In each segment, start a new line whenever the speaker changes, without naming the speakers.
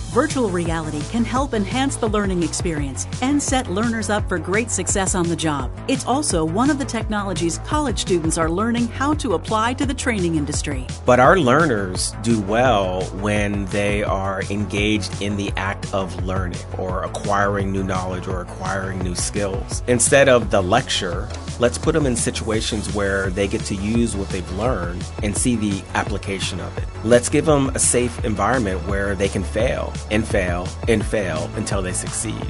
Virtual reality can help enhance the learning experience and set learners up for great success on the job. It's also one of the technologies college students are learning how to apply to the training industry.
But our learners do well when they are engaged in the act of learning or acquiring new knowledge or acquiring new skills. Instead of the lecture, let's put them in situations where they get to use what they've learned and see the application of it. Let's give them a safe environment where they can fail and fail and fail until they succeed.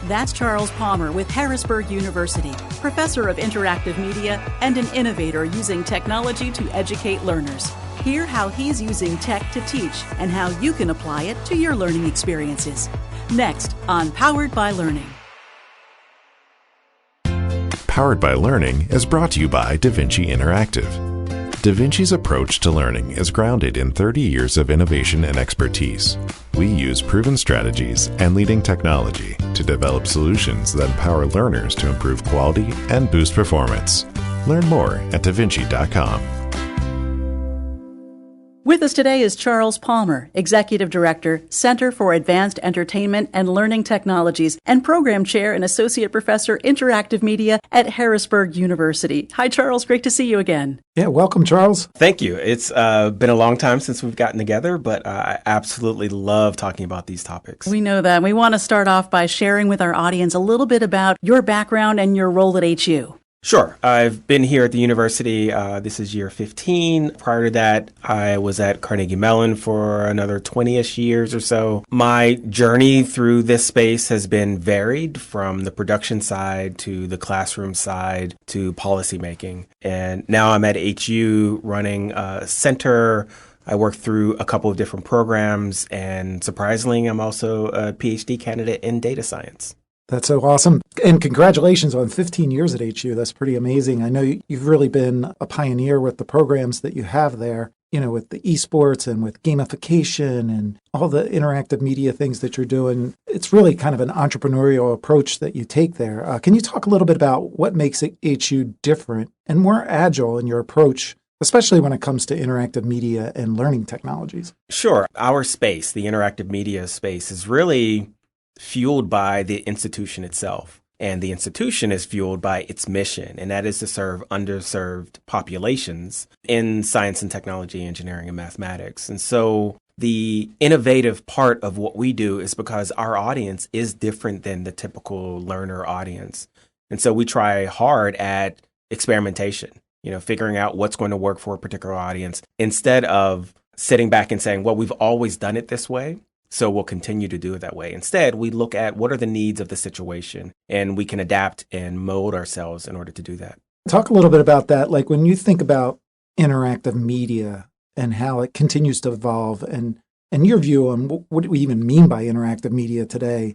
That's Charles Palmer with Harrisburg University, professor of interactive media and an innovator using technology to educate learners. Hear how he's using tech to teach and how you can apply it to your learning experiences. Next on Powered by Learning.
Powered by Learning is brought to you by DaVinci Interactive. DaVinci's approach to learning is grounded in 30 years of innovation and expertise. We use proven strategies and leading technology to develop solutions that empower learners to improve quality and boost performance. Learn more at davinci.com.
With us today is Charles Palmer, Executive Director, Center for Advanced Entertainment and Learning Technologies, and Program Chair and Associate Professor, Interactive Media at Harrisburg University. Hi, Charles. Great to see you again.
Yeah, welcome, Charles.
Thank you. It's been a long time since we've gotten together, but I absolutely love talking about these topics.
We know that. We want to start off by sharing with our audience a little bit about your background and your role at HU.
Sure. I've been here at the university. This is year 15. Prior to that, I was at Carnegie Mellon for another 20-ish years or so. My journey through this space has been varied from the production side to the classroom side to policymaking. And now I'm at HU running a center. I work through a couple of different programs, and surprisingly, I'm also a PhD candidate in data science.
That's so awesome. And congratulations on 15 years at HU. That's pretty amazing. I know you've really been a pioneer with the programs that you have there, with the esports and with gamification and all the interactive media things that you're doing. It's really kind of an entrepreneurial approach that you take there. Can you talk a little bit about what makes HU different and more agile in your approach, especially when it comes to interactive media and learning technologies?
Sure. Our space, the interactive media space, is really fueled by the institution itself. And the institution is fueled by its mission, and that is to serve underserved populations in science and technology, engineering, and mathematics. And so the innovative part of what we do is because our audience is different than the typical learner audience. And so we try hard at experimentation, figuring out what's going to work for a particular audience instead of sitting back and saying, well, we've always done it this way, so we'll continue to do it that way. Instead, we look at what are the needs of the situation, and we can adapt and mold ourselves in order to do that.
Talk a little bit about that. Like when you think about interactive media and how it continues to evolve and your view on what do we even mean by interactive media today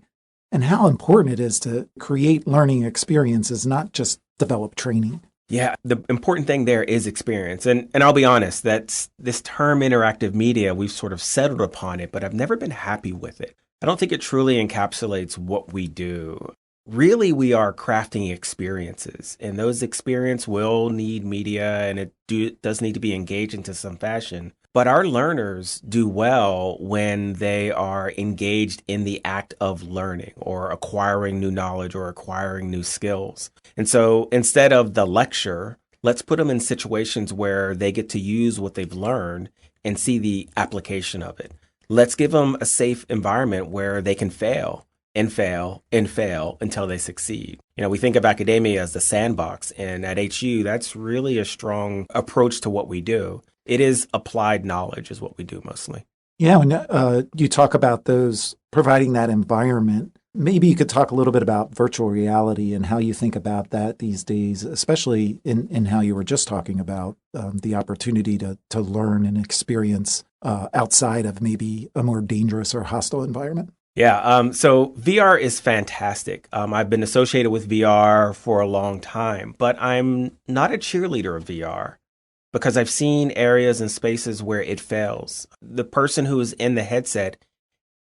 and how important it is to create learning experiences, not just develop training.
Yeah, the important thing there is experience. And I'll be honest, that's this term interactive media, we've sort of settled upon it, but I've never been happy with it. I don't think it truly encapsulates what we do. Really, we are crafting experiences, and those experiences will need media, and it does need to be engaged into some fashion. But our learners do well when they are engaged in the act of learning or acquiring new knowledge or acquiring new skills. And so instead of the lecture, let's put them in situations where they get to use what they've learned and see the application of it. Let's give them a safe environment where they can fail and fail and fail until they succeed. We think of academia as the sandbox, and at HU, that's really a strong approach to what we do. It is applied knowledge is what we do mostly.
Yeah, when you talk about those, providing that environment, maybe you could talk a little bit about virtual reality and how you think about that these days, especially in how you were just talking about the opportunity to learn and experience outside of maybe a more dangerous or hostile environment.
Yeah, so VR is fantastic. I've been associated with VR for a long time, but I'm not a cheerleader of VR. Because I've seen areas and spaces where it fails. The person who is in the headset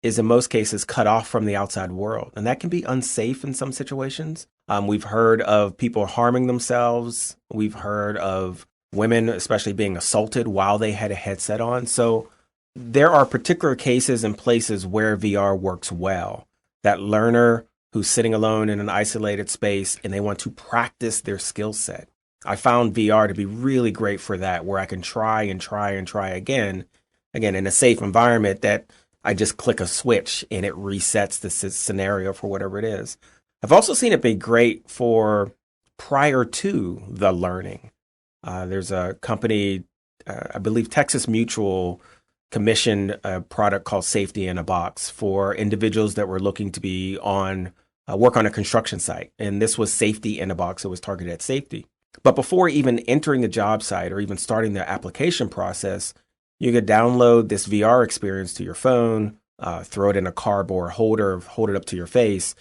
is in most cases cut off from the outside world. And that can be unsafe in some situations. We've heard of people harming themselves. We've heard of women especially being assaulted while they had a headset on. So there are particular cases and places where VR works well. That learner who's sitting alone in an isolated space and they want to practice their skill set. I found VR to be really great for that, where I can try and try and try again in a safe environment that I just click a switch and it resets the scenario for whatever it is. I've also seen it be great for prior to the learning. There's a company, I believe Texas Mutual, commissioned a product called Safety in a Box for individuals that were looking to be on work on a construction site. And this was Safety in a Box. It was targeted at safety. But before even entering the job site or even starting the application process, you could download this VR experience to your phone, throw it in a cardboard holder, hold it up to your face,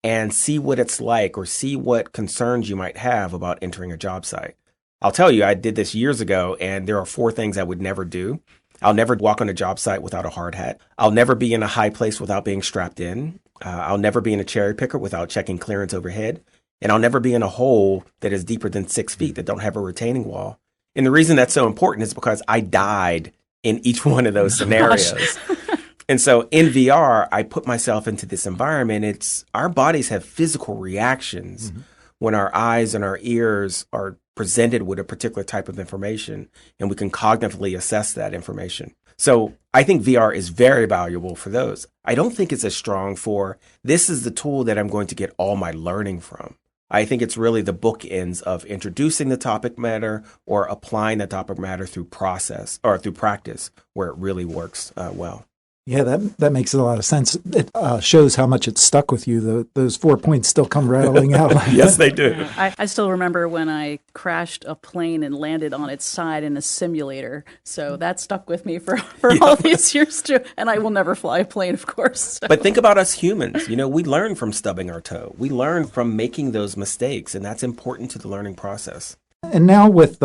and see what it's like or see what concerns you might have about entering a job site. I'll tell you, I did this years ago, and there are 4 things I would never do. I'll never walk on a job site without a hard hat. I'll never be in a high place without being strapped in. I'll never be in a cherry picker without checking clearance overhead. And I'll never be in a hole that is deeper than 6 feet that don't have a retaining wall. And the reason that's so important is because I died in each one of those scenarios. And so in VR, I put myself into this environment. Our bodies have physical reactions when our eyes and our ears are presented with a particular type of information, and we can cognitively assess that information. So I think VR is very valuable for those. I don't think it's as strong for, this is the tool that I'm going to get all my learning from. I think it's really the bookends of introducing the topic matter or applying the topic matter through process or through practice where it really works well.
Yeah, that makes a lot of sense. It shows how much it's stuck with you. Those 4 points still come rattling out.
Yes, they do.
Yeah, I still remember when I crashed a plane and landed on its side in a simulator. So that stuck with me for all these years too. And I will never fly a plane, of course. So.
But think about us humans. You know, we learn from stubbing our toe. We learn from making those mistakes, and that's important to the learning process.
And now with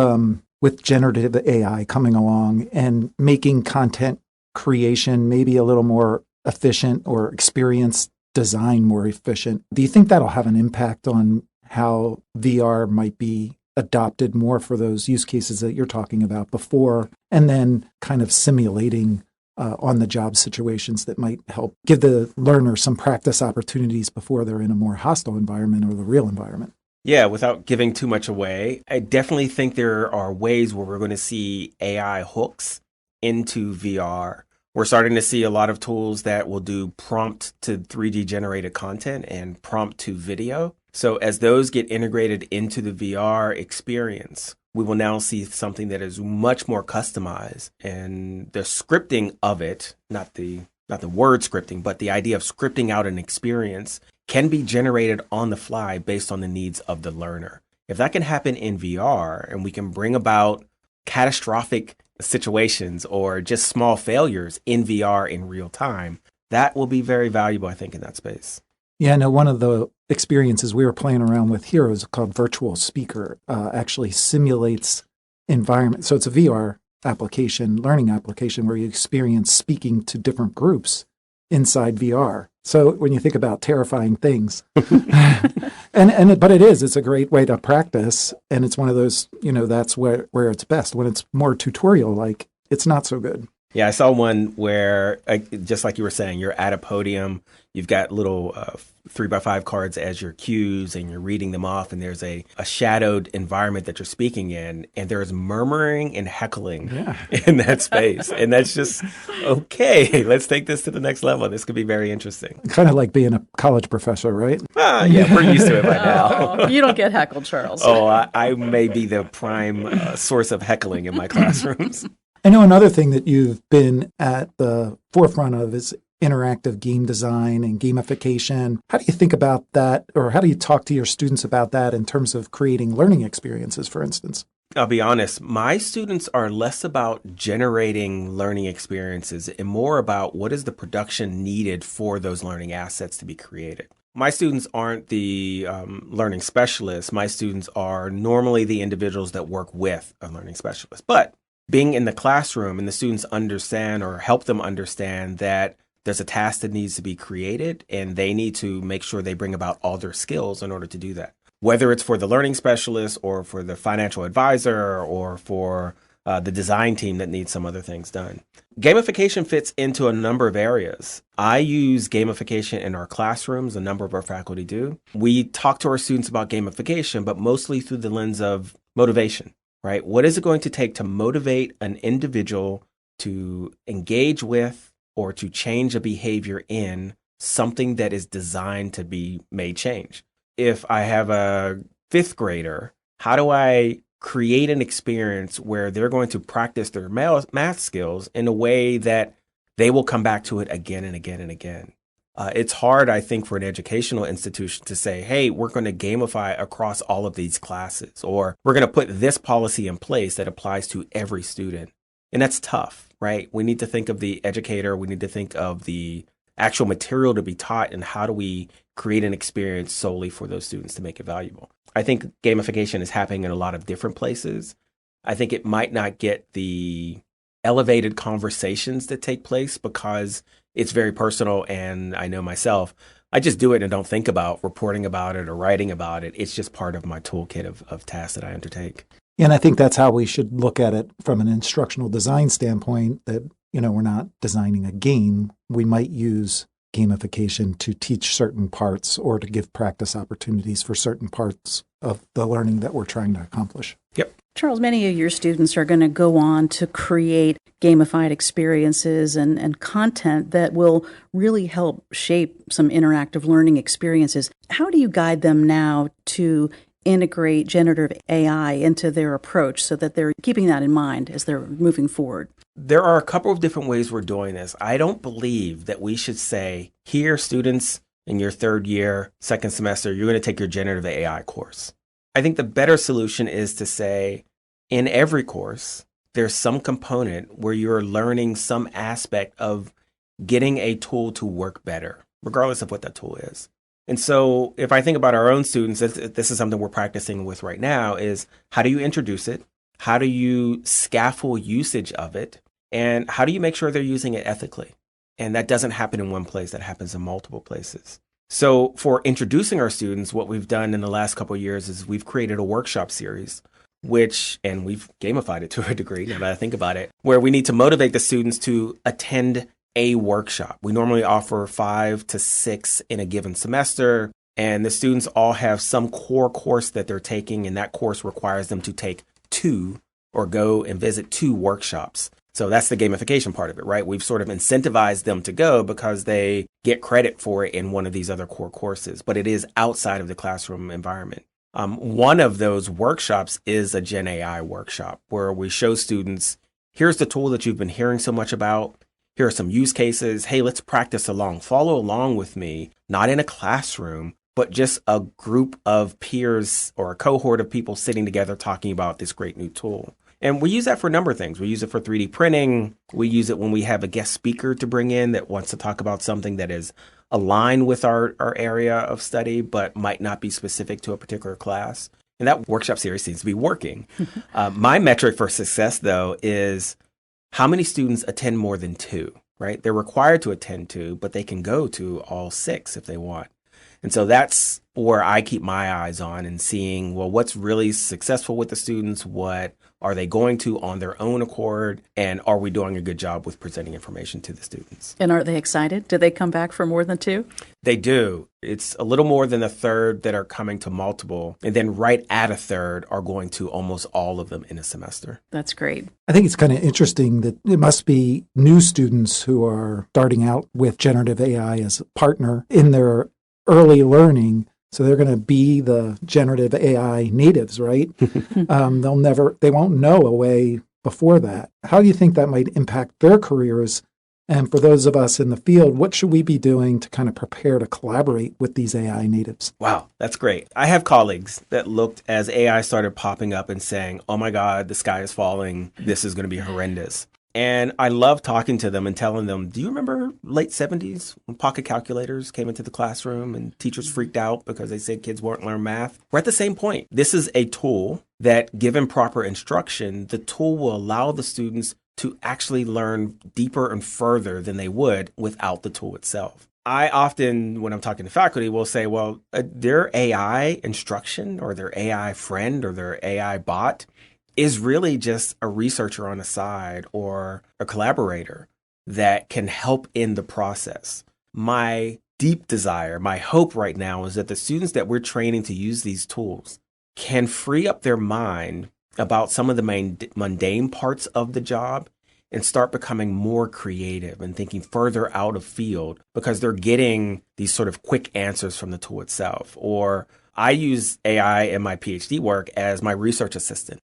generative AI coming along and making content creation maybe a little more efficient or experience design more efficient, do you think that'll have an impact on how VR might be adopted more for those use cases that you're talking about before, and then kind of simulating on the job situations that might help give the learner some practice opportunities before they're in a more hostile environment or the real environment?
Yeah, without giving too much away, I definitely think there are ways where we're going to see AI hooks into VR. We're starting to see a lot of tools that will do prompt to 3D generated content and prompt to video. So as those get integrated into the VR experience, we will now see something that is much more customized, and the scripting of it, not the word scripting, but the idea of scripting out an experience can be generated on the fly based on the needs of the learner. If that can happen in VR and we can bring about catastrophic situations or just small failures in VR in real time, that will be very valuable, I think, in that space.
Yeah, no, one of the experiences we were playing around with here is called Virtual Speaker, actually simulates environment. So it's a VR application, learning application, where you experience speaking to different groups inside VR. So when you think about terrifying things, but it's a great way to practice. And it's one of those, that's where it's best. When it's more tutorial, like, it's not so good.
Yeah, I saw one where, just like you were saying, you're at a podium, you've got little 3x5 cards as your cues, and you're reading them off, and there's a shadowed environment that you're speaking in, and there's murmuring and heckling in that space. And that's just, okay, let's take this to the next level. This could be very interesting.
Kind of like being a college professor, right?
Yeah, we're used to it by now.
You don't get heckled, Charles.
I may be the prime source of heckling in my classrooms.
I know another thing that you've been at the forefront of is interactive game design and gamification. How do you think about that, or how do you talk to your students about that in terms of creating learning experiences, for instance?
I'll be honest, my students are less about generating learning experiences and more about what is the production needed for those learning assets to be created. My students aren't the learning specialists. My students are normally the individuals that work with a learning specialist. But being in the classroom and the students understand or help them understand that there's a task that needs to be created and they need to make sure they bring about all their skills in order to do that. Whether it's for the learning specialist or for the financial advisor or for the design team that needs some other things done. Gamification fits into a number of areas. I use gamification in our classrooms. A number of our faculty do. We talk to our students about gamification, but mostly through the lens of motivation, right? What is it going to take to motivate an individual to engage with or to change a behavior in something that is designed to be made change? If I have a fifth grader, how do I create an experience where they're going to practice their math skills in a way that they will come back to it again and again and again? It's hard, I think, for an educational institution to say, hey, we're going to gamify across all of these classes, or we're going to put this policy in place that applies to every student. And that's tough, right? We need to think of the educator. We need to think of the actual material to be taught, and how do we create an experience solely for those students to make it valuable. I think gamification is happening in a lot of different places. I think it might not get the elevated conversations that take place because it's very personal. And I know myself, I just do it and don't think about reporting about it or writing about it. It's just part of my toolkit of tasks that I undertake.
And I think that's how we should look at it from an instructional design standpoint, that, we're not designing a game. We might use gamification to teach certain parts or to give practice opportunities for certain parts of the learning that we're trying to accomplish.
Yep.
Charles, many of your students are going to go on to create gamified experiences and content that will really help shape some interactive learning experiences. How do you guide them now to integrate generative AI into their approach so that they're keeping that in mind as they're moving forward?
There are a couple of different ways we're doing this. I don't believe that we should say, here, students, in your third year, second semester, you're going to take your generative AI course. I think the better solution is to say, in every course, there's some component where you're learning some aspect of getting a tool to work better, regardless of what that tool is. And so if I think about our own students, this is something we're practicing with right now, is how do you introduce it? How do you scaffold usage of it? And how do you make sure they're using it ethically? And that doesn't happen in one place, that happens in multiple places. So for introducing our students, what we've done in the last couple of years is we've created a workshop series, and we've gamified it to a degree, now that I think about it, where we need to motivate the students to attend a workshop. We normally offer 5 to 6 in a given semester, and the students all have some core course that they're taking, and that course requires them to take 2 or go and visit 2 workshops. So that's the gamification part of it, right? We've sort of incentivized them to go because they get credit for it in one of these other core courses, but it is outside of the classroom environment. One of those workshops is a Gen AI workshop where we show students, here's the tool that you've been hearing so much about. Here are some use cases. Hey, let's practice along. Follow along with me, not in a classroom, but just a group of peers or a cohort of people sitting together talking about this great new tool. And we use that for a number of things. We use it for 3D printing. We use it when we have a guest speaker to bring in that wants to talk about something that is aligned with our area of study, but might not be specific to a particular class. And that workshop series seems to be working. My metric for success, though, is how many students attend more than 2, right? They're required to attend 2, but they can go to all 6 if they want. And so that's where I keep my eyes on and seeing, well, what's really successful with the students? What are they going to on their own accord? And are we doing a good job with presenting information to the students?
And are they excited? Do they come back for more than 2?
They do. It's a little more than a third that are coming to multiple. And then right at a third are going to almost all of them in a semester.
That's great.
I think it's kind of interesting that it must be new students who are starting out with generative AI as a partner in their early learning. So they're going to be the generative AI natives, right? They won't know a way before that. How do you think that might impact their careers? And for those of us in the field, what should we be doing to kind of prepare to collaborate with these AI natives?
Wow, that's great. I have colleagues that looked as AI started popping up and saying, oh my God, the sky is falling. This is going to be horrendous. And I love talking to them and telling them, do you remember late 70s when pocket calculators came into the classroom and teachers freaked out because they said kids won't learn math? We're at the same point. This is a tool that, given proper instruction, the tool will allow the students to actually learn deeper and further than they would without the tool itself. I often, when I'm talking to faculty, will say, well, their AI instruction or their AI friend or their AI bot is really just a researcher on the side or a collaborator that can help in the process. My deep desire, my hope right now is that the students that we're training to use these tools can free up their mind about some of the mundane parts of the job and start becoming more creative and thinking further out of field because they're getting these sort of quick answers from the tool itself. Or I use AI in my PhD work as my research assistant,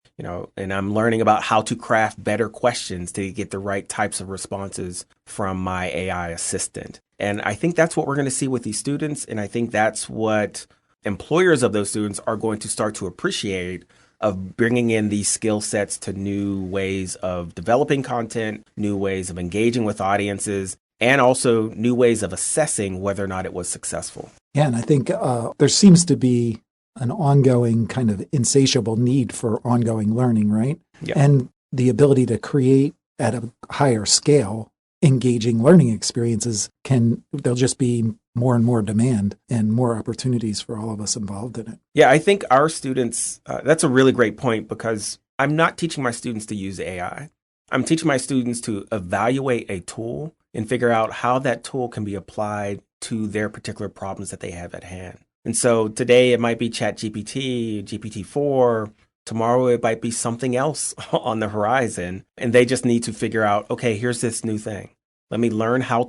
and I'm learning about how to craft better questions to get the right types of responses from my AI assistant. And I think that's what we're going to see with these students. And I think that's what employers of those students are going to start to appreciate, of bringing in these skill sets to new ways of developing content, new ways of engaging with audiences, and also new ways of assessing whether or not it was successful.
Yeah, and I think there seems to be an ongoing kind of insatiable need for ongoing learning, right?
Yeah.
And the ability to create at a higher scale engaging learning experiences there'll just be more and more demand and more opportunities for all of us involved in it.
Yeah, I think our students, that's a really great point, because I'm not teaching my students to use AI. I'm teaching my students to evaluate a tool and figure out how that tool can be applied to their particular problems that they have at hand. And so today it might be ChatGPT, GPT-4. Tomorrow it might be something else on the horizon. And they just need to figure out, okay, here's this new thing. Let me learn how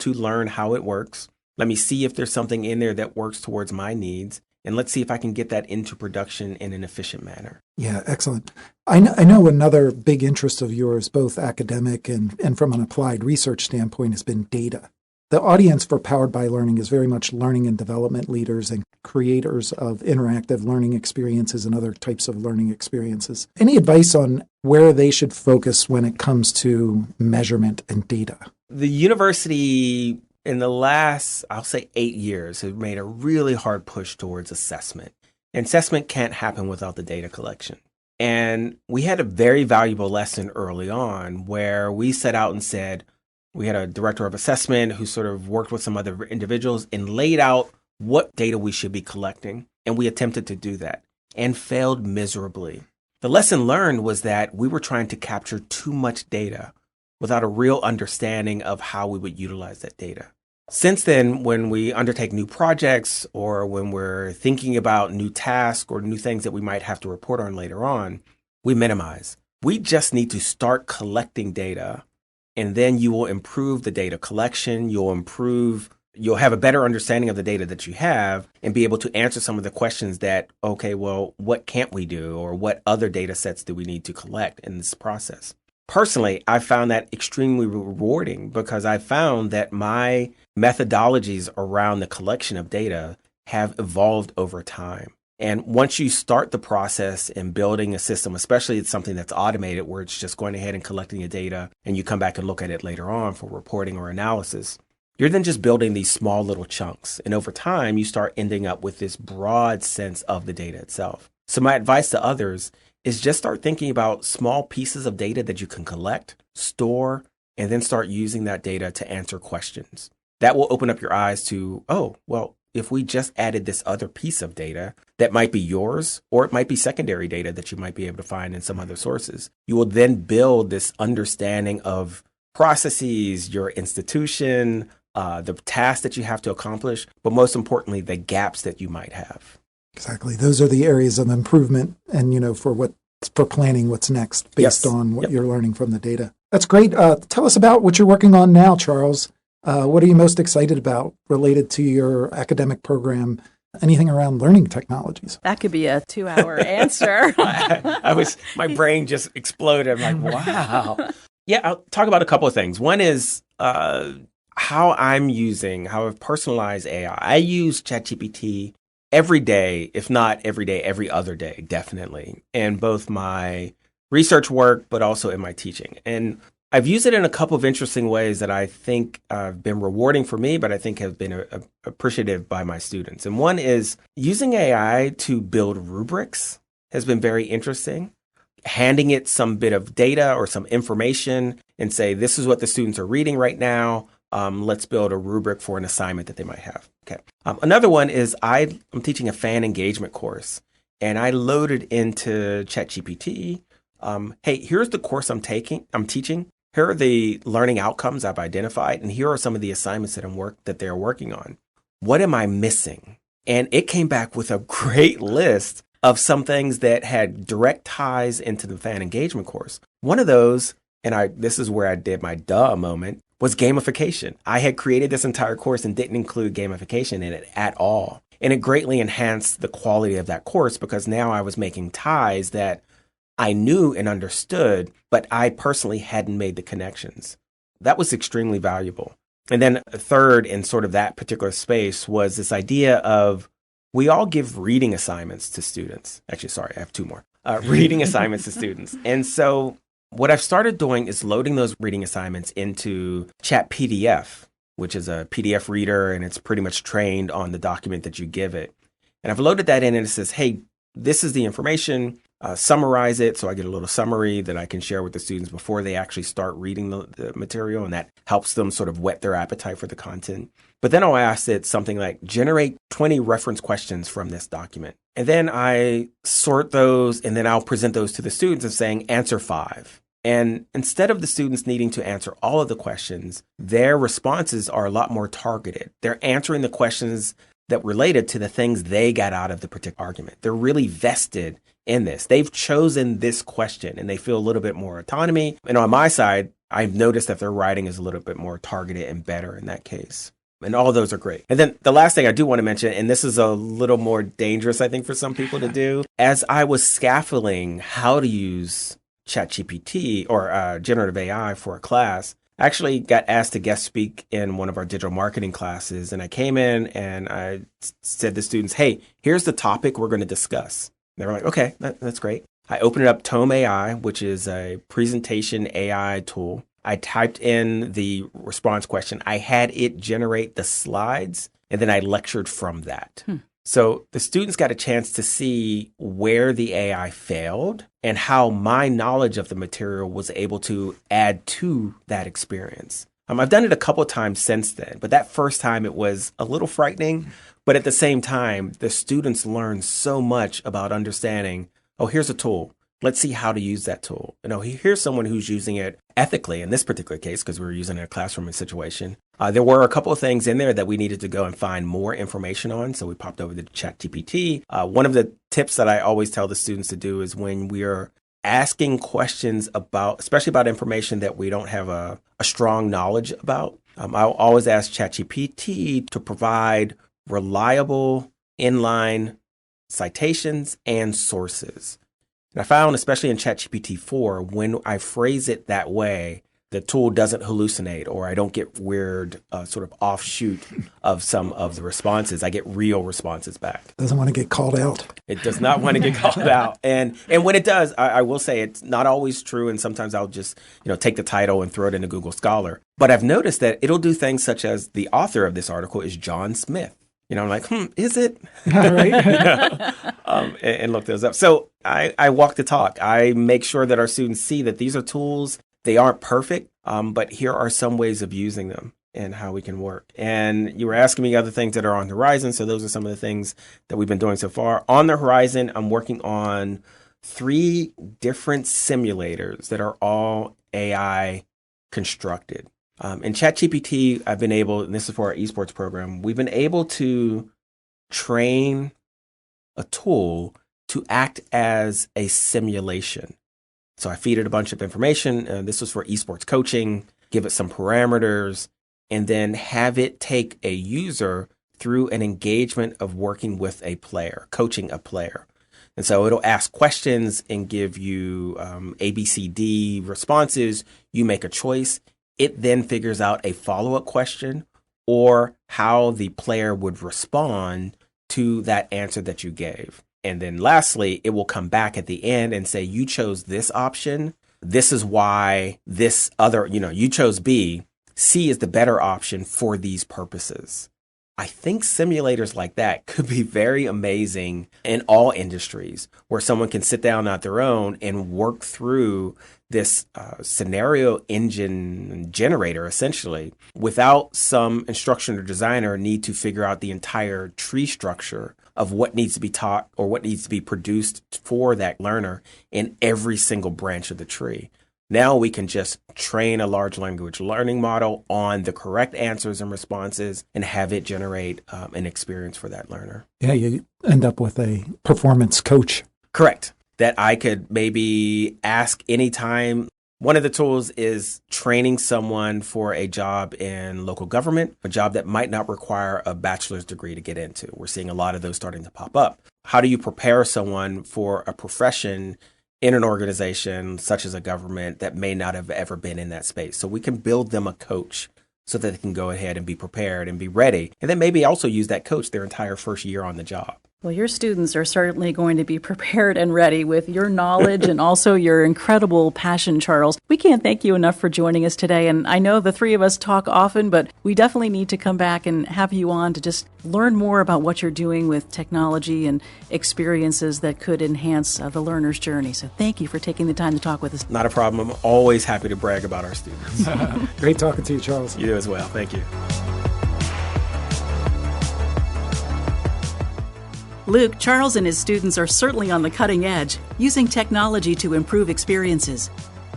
it works. Let me see if there's something in there that works towards my needs. And let's see if I can get that into production in an efficient manner.
Yeah, excellent. I know another big interest of yours, both academic and from an applied research standpoint, has been data. The audience for Powered by Learning is very much learning and development leaders and creators of interactive learning experiences and other types of learning experiences. Any advice on where they should focus when it comes to measurement and data?
The university in the last, I'll say 8 years, has made a really hard push towards assessment. And assessment can't happen without the data collection. And we had a very valuable lesson early on where we set out and said, we had a director of assessment who sort of worked with some other individuals and laid out what data we should be collecting. And we attempted to do that and failed miserably. The lesson learned was that we were trying to capture too much data without a real understanding of how we would utilize that data. Since then, when we undertake new projects or when we're thinking about new tasks or new things that we might have to report on later on, we minimize. We just need to start collecting data, and then you will improve the data collection. You'll have a better understanding of the data that you have and be able to answer some of the questions that, okay, well, what can't we do, or what other data sets do we need to collect in this process? Personally, I found that extremely rewarding because I found that my methodologies around the collection of data have evolved over time. And once you start the process in building a system, especially it's something that's automated where it's just going ahead and collecting the data and you come back and look at it later on for reporting or analysis, you're then just building these small little chunks. And over time, you start ending up with this broad sense of the data itself. So my advice to others is just start thinking about small pieces of data that you can collect, store, and then start using that data to answer questions. That will open up your eyes to, oh, well, if we just added this other piece of data that might be yours, or it might be secondary data that you might be able to find in some other sources, you will then build this understanding of processes, your institution, the tasks that you have to accomplish, but most importantly, the gaps that you might have.
Exactly. Those are the areas of improvement and, for planning what's next based on what you're learning from the data. That's great. Tell us about what you're working on now, Charles. What are you most excited about related to your academic program? Anything around learning technologies?
That could be a 2-hour answer.
My brain just exploded. I'm like, wow. Yeah, I'll talk about a couple of things. One is how I've personalized AI. I use ChatGPT every day, if not every day, every other day, definitely, in both my research work, but also in my teaching. And I've used it in a couple of interesting ways that I think have been rewarding for me, but I think have been appreciative by my students. And one is using AI to build rubrics has been very interesting. Handing it some bit of data or some information and say, this is what the students are reading right now. Let's build a rubric for an assignment that they might have. Okay. Another one is I'm teaching a fan engagement course, and I loaded into ChatGPT hey, here's the course I'm teaching. Here are the learning outcomes I've identified, and here are some of the assignments that they're working on. What am I missing? And it came back with a great list of some things that had direct ties into the fan engagement course. One of those, and this is where I did my duh moment, was gamification. I had created this entire course and didn't include gamification in it at all. And it greatly enhanced the quality of that course because now I was making ties that I knew and understood, but I personally hadn't made the connections. That was extremely valuable. And then a third in sort of that particular space was this idea of we all give reading assignments to students. Actually, sorry, I have two more. Reading assignments to students. And so what I've started doing is loading those reading assignments into Chat PDF, which is a PDF reader, and it's pretty much trained on the document that you give it. And I've loaded that in and it says, hey, this is the information. Summarize it. So I get a little summary that I can share with the students before they actually start reading the material. And that helps them sort of whet their appetite for the content. But then I'll ask it something like generate 20 reference questions from this document. And then I sort those and then I'll present those to the students and saying answer 5. And instead of the students needing to answer all of the questions, their responses are a lot more targeted. They're answering the questions that related to the things they got out of the particular argument. They're really vested in this. They've chosen this question and they feel a little bit more autonomy. And on my side, I've noticed that their writing is a little bit more targeted and better in that case. And all of those are great. And then the last thing I do want to mention, and this is a little more dangerous, I think, for some people to do, as I was scaffolding how to use ChatGPT or generative AI for a class, I actually got asked to guest speak in one of our digital marketing classes. And I came in and I said to students, hey, here's the topic we're going to discuss. They were like, okay, that's great. I opened it up Tome AI, which is a presentation AI tool. I typed in the response question. I had it generate the slides, and then I lectured from that. So the students got a chance to see where the AI failed and how my knowledge of the material was able to add to that experience. I've done it a couple of times since then, but that first time it was a little frightening. But at the same time, the students learn so much about understanding, oh, here's a tool. Let's see how to use that tool. Here's someone who's using it ethically in this particular case, because we were using it in a classroom situation. There were a couple of things in there that we needed to go and find more information on. So we popped over to ChatGPT. One of the tips that I always tell the students to do is when we are asking questions about, especially about information that we don't have a strong knowledge about, I'll always ask ChatGPT to provide reliable inline citations and sources. And I found, especially in ChatGPT 4, when I phrase it that way, the tool doesn't hallucinate or I don't get weird sort of offshoot of some of the responses. I get real responses back.
Doesn't want to get called out.
It does not want to get called out. And when it does, I will say it's not always true. And sometimes I'll just take the title and throw it into Google Scholar. But I've noticed that it'll do things such as the author of this article is John Smith. I'm like, is it?
Right.
And look those up. So I walk the talk. I make sure that our students see that these are tools. They aren't perfect, but here are some ways of using them and how we can work. And you were asking me other things that are on the horizon. So those are some of the things that we've been doing so far. On the horizon, I'm working on 3 different simulators that are all AI constructed. In ChatGPT, I've been able, and this is for our esports program, we've been able to train a tool to act as a simulation. So I feed it a bunch of information. This was for esports coaching, give it some parameters, and then have it take a user through an engagement of working with a player, coaching a player. And so it'll ask questions and give you ABCD responses. You make a choice. It then figures out a follow-up question or how the player would respond to that answer that you gave. And then lastly, it will come back at the end and say, you chose this option. This is why this other, you chose B. C is the better option for these purposes. I think simulators like that could be very amazing in all industries, where someone can sit down on their own and work through this scenario engine generator, essentially, without some instructor or designer need to figure out the entire tree structure of what needs to be taught or what needs to be produced for that learner in every single branch of the tree. Now we can just train a large language learning model on the correct answers and responses and have it generate an experience for that learner.
Yeah, you end up with a performance coach.
Correct. That I could maybe ask anytime. One of the tools is training someone for a job in local government, a job that might not require a bachelor's degree to get into. We're seeing a lot of those starting to pop up. How do you prepare someone for a profession in an organization such as a government that may not have ever been in that space? So we can build them a coach so that they can go ahead and be prepared and be ready. And then maybe also use that coach their entire first year on the job.
Well, your students are certainly going to be prepared and ready with your knowledge and also your incredible passion, Charles. We can't thank you enough for joining us today. And I know the three of us talk often, but we definitely need to come back and have you on to just learn more about what you're doing with technology and experiences that could enhance the learner's journey. So thank you for taking the time to talk with us.
Not a problem. I'm always happy to brag about our students.
Great talking to you, Charles.
You as well. Thank you.
Luke, Charles and his students are certainly on the cutting edge, using technology to improve experiences.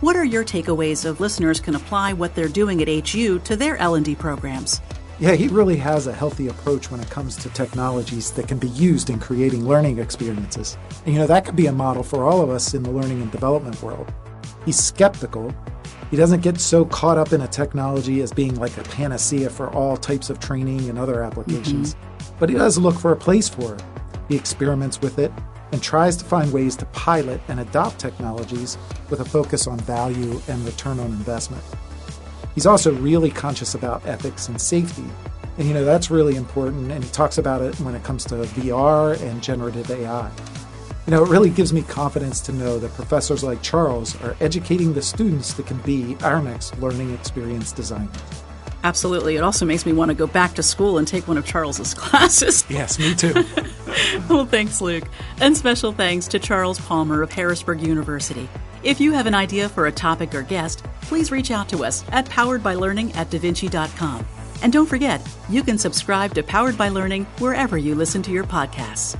What are your takeaways of listeners can apply what they're doing at HU to their L&D programs?
Yeah, he really has a healthy approach when it comes to technologies that can be used in creating learning experiences. And that could be a model for all of us in the learning and development world. He's skeptical. He doesn't get so caught up in a technology as being like a panacea for all types of training and other applications. But he does look for a place for it. He experiments with it and tries to find ways to pilot and adopt technologies with a focus on value and return on investment. He's also really conscious about ethics and safety. And that's really important, and he talks about it when it comes to VR and generative AI. It really gives me confidence to know that professors like Charles are educating the students that can be our next learning experience designers.
Absolutely. It also makes me want to go back to school and take one of Charles's classes.
Yes, me too.
Well, thanks, Luke. And special thanks to Charles Palmer of Harrisburg University. If you have an idea for a topic or guest, please reach out to us at poweredbylearning@davinci.com. And don't forget, you can subscribe to Powered by Learning wherever you listen to your podcasts.